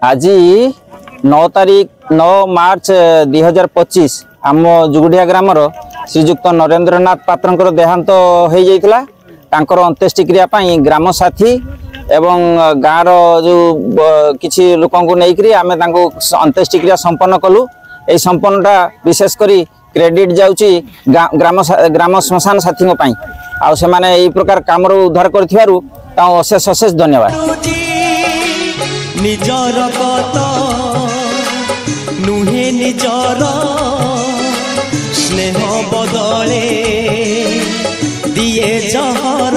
आज 9 मार्च 2025 आम जुगुड़िया ग्रामर श्रीजुक्त नरेंद्रनाथ पात्र देहांत हो जाता अंत्येष्टिक्रिया ग्राम साथी एवं गाँव जो किसी लोक नहीं आम अंत्येष्टिक्रिया संपन्न कलु। यही संपन्नटा विशेषकर क्रेडिट जाउची ग्राम श्मशान साथी आउ से माने यही प्रकार काम उद्धार कर अशेष अशेष धन्यवाद। निजर कत नुहे निजर स्नेह बदले दिए जहर।